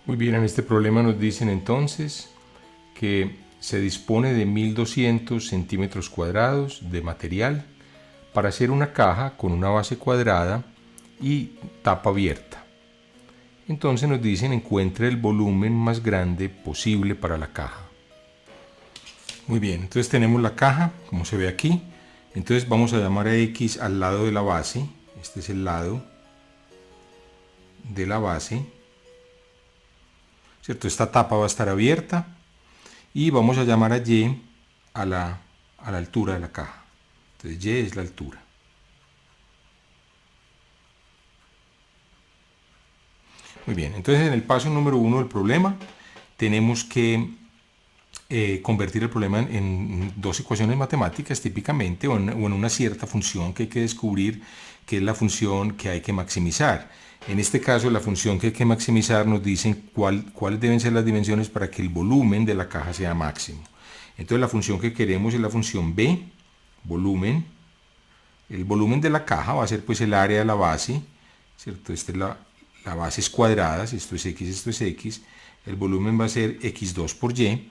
Muy bien, en este problema nos dicen entonces que se dispone de 1200 centímetros cuadrados de material para hacer una caja con una base cuadrada y tapa abierta. Entonces nos dicen encuentre el volumen más grande posible para la caja. Muy bien, entonces tenemos la caja, como se ve aquí. Entonces vamos a llamar a X al lado de la base. Este es el lado de la base. ¿Cierto? Esta tapa va a estar abierta. Y vamos a llamar a Y a la altura de la caja. Entonces Y es la altura. Muy bien, entonces en el paso número 1 del problema tenemos que convertir el problema en dos ecuaciones matemáticas típicamente o en una cierta función que hay que descubrir que es la función que hay que maximizar. En este caso la función que hay que maximizar nos dicen cuáles deben ser las dimensiones para que el volumen de la caja sea máximo. Entonces la función que queremos es la función B, volumen. El volumen de la caja va a ser pues el área de la base, ¿cierto? Esta es la base es cuadrada, si esto es X, esto es X. El volumen va a ser X2 por Y.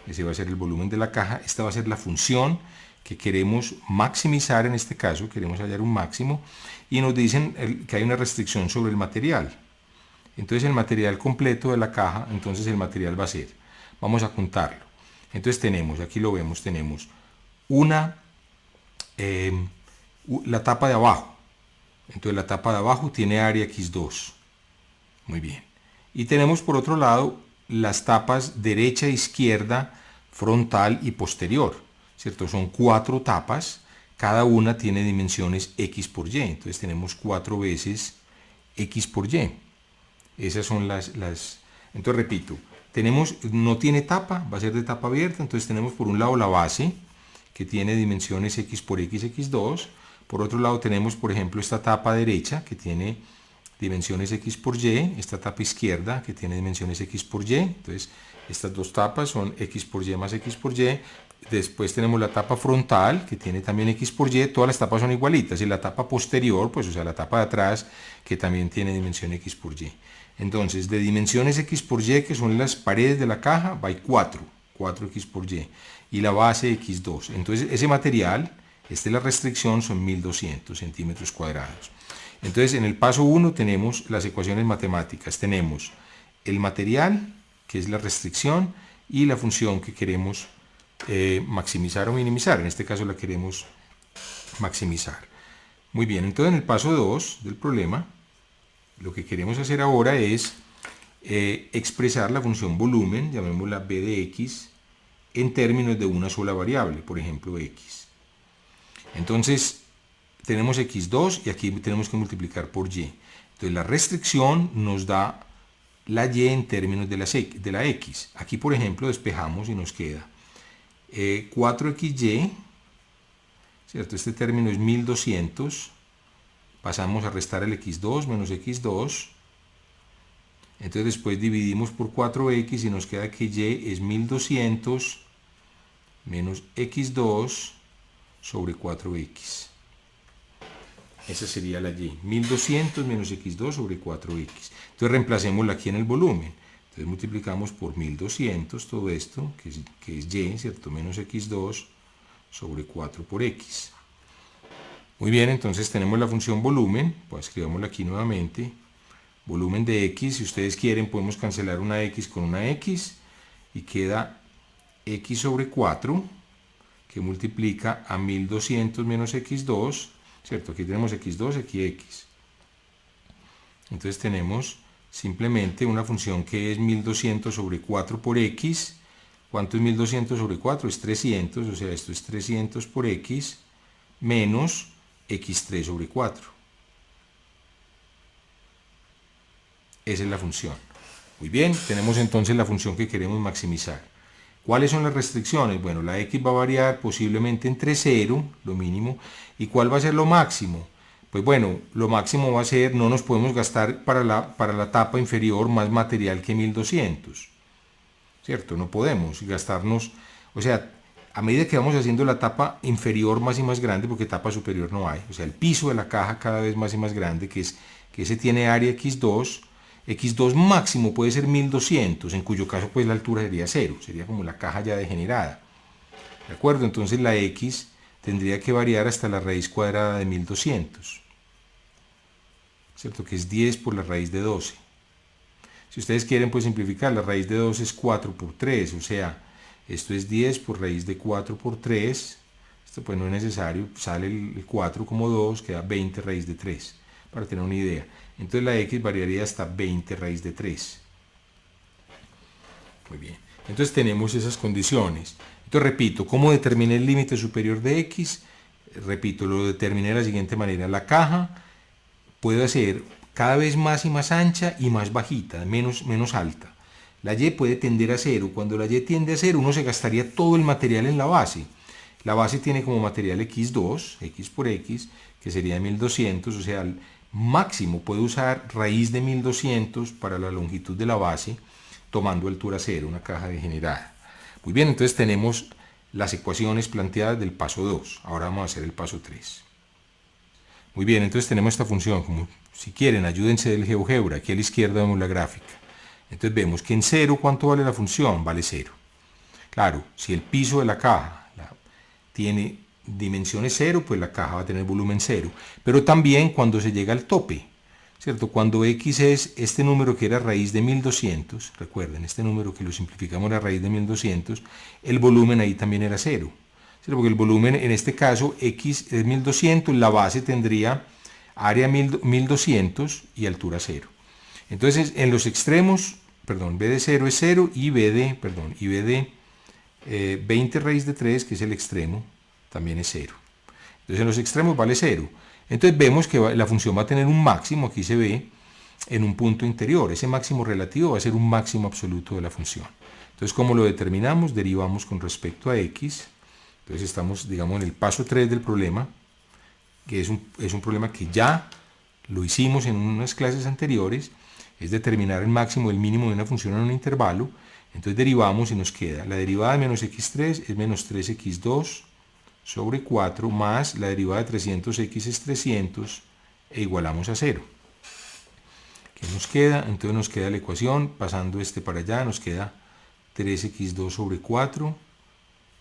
Ese va a ser el volumen de la caja. Esta va a ser la función que queremos maximizar en este caso. Queremos hallar un máximo. Y nos dicen que hay una restricción sobre el material. Entonces el material completo de la caja, entonces el material va a ser, vamos a contarlo. Entonces tenemos, aquí lo vemos, tenemos la tapa de abajo. Entonces la tapa de abajo tiene área X2. Muy bien. Y tenemos por otro lado las tapas derecha, izquierda, frontal y posterior, ¿cierto? Son 4 tapas, cada una tiene dimensiones X por Y, entonces tenemos 4 veces X por Y. Esas son entonces repito, no tiene tapa, va a ser de tapa abierta, entonces tenemos por un lado la base, que tiene dimensiones X por X, X2, por otro lado tenemos por ejemplo esta tapa derecha, que tiene dimensiones X por Y, esta tapa izquierda que tiene dimensiones X por Y, entonces estas dos tapas son X por Y más X por Y, después tenemos la tapa frontal que tiene también X por Y, todas las tapas son igualitas, y la tapa posterior, pues o sea la tapa de atrás que también tiene dimensión X por Y. Entonces de dimensiones X por Y, que son las paredes de la caja, va 4X por Y, y la base X2, entonces ese material, esta es la restricción, son 1200 centímetros cuadrados. Entonces, en el paso 1 tenemos las ecuaciones matemáticas. Tenemos el material, que es la restricción, y la función que queremos maximizar o minimizar. En este caso la queremos maximizar. Muy bien, entonces en el paso 2 del problema, lo que queremos hacer ahora es expresar la función volumen, llamémosla b de x, en términos de una sola variable, por ejemplo x. Entonces, tenemos x2 y aquí tenemos que multiplicar por y. Entonces la restricción nos da la y en términos de la x. Aquí por ejemplo despejamos y nos queda 4xy, ¿cierto? Este término es 1200. Pasamos a restar el x2 menos x2. Entonces después dividimos por 4x y nos queda que y es 1200 menos x2 sobre 4x. Esa sería la y, 1200 menos x2 sobre 4x. Entonces reemplacémosla aquí en el volumen. Entonces multiplicamos por 1200 todo esto, que es y, ¿cierto? Menos x2 sobre 4 por x. Muy bien, entonces tenemos la función volumen, pues escribámosla aquí nuevamente. Volumen de x, si ustedes quieren podemos cancelar una x con una x y queda x sobre 4, que multiplica a 1200 menos x2, ¿cierto? Aquí tenemos x2, aquí x. Entonces tenemos simplemente una función que es 1200 sobre 4 por x. ¿Cuánto es 1200 sobre 4? Es 300, o sea, esto es 300 por x menos x3 sobre 4. Esa es la función. Muy bien, tenemos entonces la función que queremos maximizar. ¿Cuáles son las restricciones? Bueno, la x va a variar posiblemente entre 0, lo mínimo, y ¿cuál va a ser lo máximo? Pues bueno, lo máximo va a ser, no nos podemos gastar para la tapa inferior más material que 1200, ¿cierto? No podemos gastarnos, o sea, a medida que vamos haciendo la tapa inferior más y más grande, porque tapa superior no hay, o sea, el piso de la caja cada vez más y más grande, que ese tiene área x2, x2 máximo puede ser 1200, en cuyo caso pues la altura sería 0, sería como la caja ya degenerada. ¿De acuerdo? Entonces la x tendría que variar hasta la raíz cuadrada de 1200, ¿cierto? Que es 10 por la raíz de 12. Si ustedes quieren pues simplificar, la raíz de 12 es 4 por 3, o sea, esto es 10 por raíz de 4 por 3, esto pues no es necesario, sale el 4 como 2, queda 20 raíz de 3, para tener una idea. Entonces la x variaría hasta 20 raíz de 3. Muy bien, entonces tenemos esas condiciones. Entonces repito, ¿cómo determiné el límite superior de x? Repito, lo determiné de la siguiente manera. La caja puede ser cada vez más y más ancha y más bajita, menos alta. La y puede tender a 0. Cuando la y tiende a 0, uno se gastaría todo el material en la base. La base tiene como material x2, x por x, que sería 1200, o sea, al máximo puede usar raíz de 1200 para la longitud de la base, tomando altura 0, una caja degenerada. Muy bien, entonces tenemos las ecuaciones planteadas del paso 2. Ahora vamos a hacer el paso 3. Muy bien, entonces tenemos esta función. Como si quieren, ayúdense del GeoGebra. Aquí a la izquierda vemos la gráfica. Entonces vemos que en 0, ¿cuánto vale la función? Vale 0. Claro, si el piso de la caja tiene dimensiones 0, pues la caja va a tener volumen 0. Pero también cuando se llega al tope, ¿cierto? Cuando x es este número que era raíz de 1200, recuerden, este número que lo simplificamos a raíz de 1200, el volumen ahí también era 0. ¿Cierto? Porque el volumen, en este caso, x es 1200, la base tendría área 1200 y altura 0. Entonces, en los extremos, perdón, b de 0 es 0 y b de 20 raíz de 3, que es el extremo, también es 0. Entonces en los extremos vale 0. Entonces vemos que la función va a tener un máximo, aquí se ve, en un punto interior. Ese máximo relativo va a ser un máximo absoluto de la función. Entonces, ¿cómo lo determinamos? Derivamos con respecto a x. Entonces estamos, digamos, en el paso 3 del problema, que es un problema que ya lo hicimos en unas clases anteriores, es determinar el máximo y el mínimo de una función en un intervalo. Entonces derivamos y nos queda la derivada de menos x3 es menos 3x2 sobre 4 más la derivada de 300x es 300 e igualamos a 0. ¿Qué nos queda? Entonces nos queda la ecuación, pasando este para allá, nos queda 3x2 sobre 4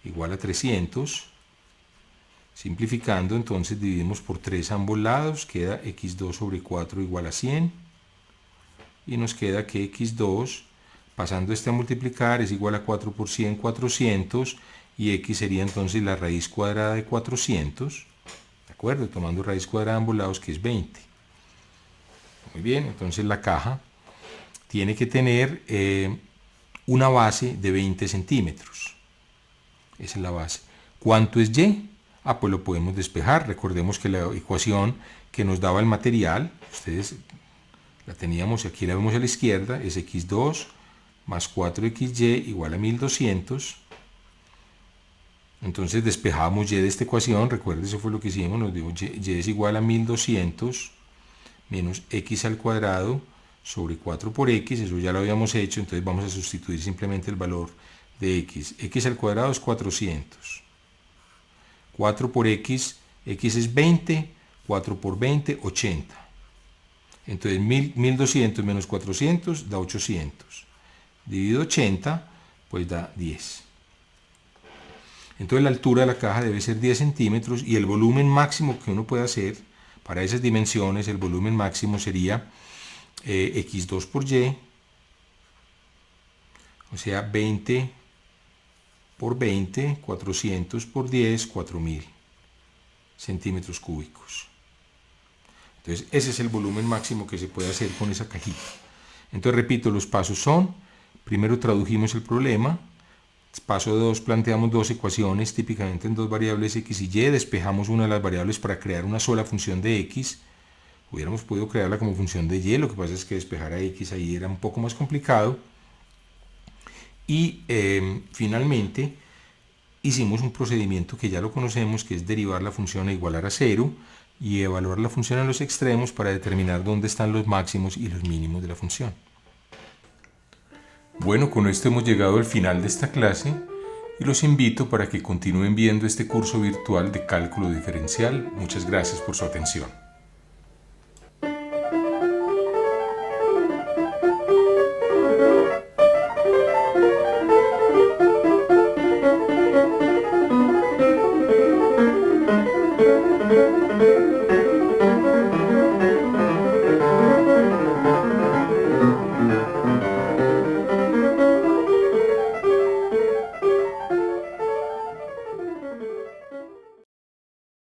igual a 300. Simplificando, entonces dividimos por 3 a ambos lados, queda x2 sobre 4 igual a 100. Y nos queda que x2, pasando este a multiplicar, es igual a 4 por 100, 400, y x sería entonces la raíz cuadrada de 400, ¿de acuerdo? Tomando raíz cuadrada de ambos lados, que es 20. Muy bien, entonces la caja tiene que tener una base de 20 centímetros. Esa es la base. ¿Cuánto es y? Pues lo podemos despejar. Recordemos que la ecuación que nos daba el material, ustedes la teníamos, aquí la vemos a la izquierda, es x2 más 4xy igual a 1200. Entonces despejamos y de esta ecuación, recuerden, eso fue lo que hicimos, nos dio y es igual a 1200 menos x al cuadrado sobre 4 por x, eso ya lo habíamos hecho, entonces vamos a sustituir simplemente el valor de x. X al cuadrado es 400. 4 por x, x es 20, 4 por 20, 80. Entonces 1200 menos 400 da 800. Dividido 80, pues da 10. Entonces la altura de la caja debe ser 10 centímetros y el volumen máximo que uno puede hacer para esas dimensiones, el volumen máximo sería x2 por y, o sea 20 por 20, 400 por 10, 4000 centímetros cúbicos. Entonces ese es el volumen máximo que se puede hacer con esa cajita. Entonces repito, los pasos son, primero tradujimos el problema, paso 2 planteamos dos ecuaciones, típicamente en dos variables x y y, despejamos una de las variables para crear una sola función de x, hubiéramos podido crearla como función de y, lo que pasa es que despejar a x ahí era un poco más complicado, y finalmente hicimos un procedimiento que ya lo conocemos, que es derivar la función a igualar a 0 y evaluar la función en los extremos para determinar dónde están los máximos y los mínimos de la función. Bueno, con esto hemos llegado al final de esta clase y los invito para que continúen viendo este curso virtual de cálculo diferencial. Muchas gracias por su atención.